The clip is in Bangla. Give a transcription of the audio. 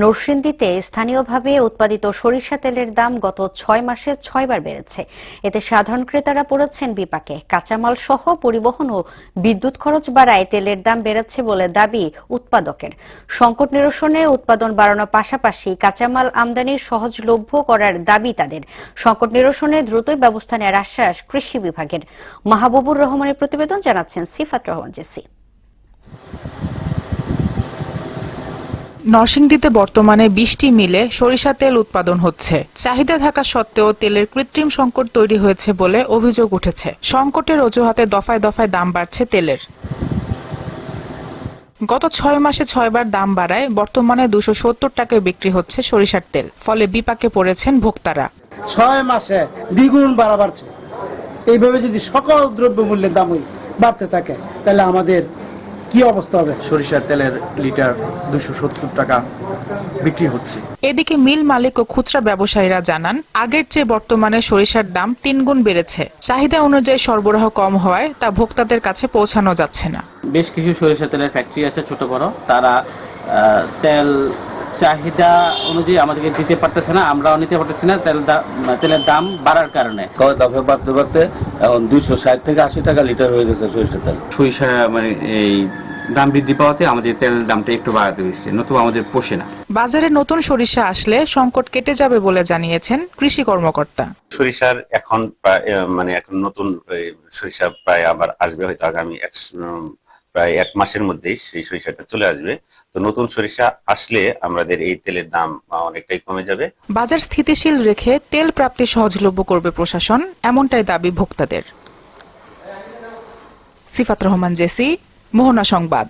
নরসিংদীতে স্থানীয়ভাবে উৎপাদিত সরিষা তেলের দাম গত ৬ মাসে ৬ বার বেড়েছে। এতে সাধারণ ক্রেতারা পড়েছেন বিপাকে। কাঁচামাল সহ পরিবহন ও বিদ্যুৎ খরচ বাড়ায় তেলের দাম বেড়েছে বলে দাবি উৎপাদকের। সংকট নিরসনে উৎপাদন বাড়ানোর পাশাপাশি কাঁচামাল আমদানি সহজলভ্য করার দাবি তাদের। সংকট নিরসনে দ্রুতই ব্যবস্থা নেওয়ার আশ্বাস কৃষি বিভাগের। মাহবুবুর রহমানের প্রতিবেদন, জানাচ্ছেন সিফাত রহমান জেসি। নরসিংদীতে বর্তমানে ২০টি মিলে সরিষা তেল উৎপাদন হচ্ছে। চাহিদা থাকা সত্ত্বেও তেলের কৃত্রিম সংকট তৈরি হয়েছে বলে অভিযোগ উঠেছে। সংকটের অজুহাতে দফায় দফায় দাম বাড়ছে তেলের। গত ৬ মাসে ৬ বার দাম বাড়ায় বর্তমানে ২৭০ টাকায় বিক্রি হচ্ছে সরিষার তেল। ফলে বিপাকে পড়েছেন ভোক্তারা। ৬ মাসে দ্বিগুণ বাড়া বাড়ছে। এইভাবে যদি সকল দ্রব্যমূল্যের দামই বাড়তে থাকে তাহলে আমাদের কি অবস্থা হবে? সরিষার তেলের লিটার ২৭০ টাকা বিক্রি হচ্ছে। এদিকে মিল মালিক ও খুচরা ব্যবসায়ীরা জানান, আগের চেয়ে বর্তমানে সরিষার দাম ৩ গুণ বেড়েছে। চাহিদা অনুযায়ী সরবরাহ কম হওয়ায় তা ভোক্তাদের কাছে পৌঁছানো যাচ্ছে না। বেশ কিছু সরিষা তেলের ফ্যাক্টরি আছে ছোট বড়, তারা তেল চাহিদা অনুযায়ী আমাদেরকে দিতে পারতেছে না, আমরাও নিতে পারতেছি না তেলের দাম বাড়ার কারণে। দফে বাড়তে বাড়তে এখন ২৬০ থেকে ৮০ টাকা লিটার হয়ে গেছে সরিষার তেল। সরিষা মানে এই দাম বৃদ্ধি পাওয়াতে আমাদের তেলের দামটা একটু বাড়াতে হয়েছে, নতুবা আমাদের পোষে না। বাজারে নতুন সরিষা আসলে সংকট কেটে যাবে বলে জানিয়েছেন কৃষি কর্মকর্তা। সরিষার এখন এখন নতুন সরিষা প্রায় আবার আসবে, হয়তো আগামী প্রায় ১ মাসের মধ্যেই সেই সরিষাটা চলে আসবে। তো নতুন সরিষা আসলে আমাদের এই তেলের দাম অনেকটাই কমে যাবে। বাজার স্থিতিশীল রেখে তেল প্রাপ্তি সহজলভ্য করবে প্রশাসন, এমনটাই দাবি ভোক্তাদের। সিফাত রহমান জেসি, মোহনা সংবাদ।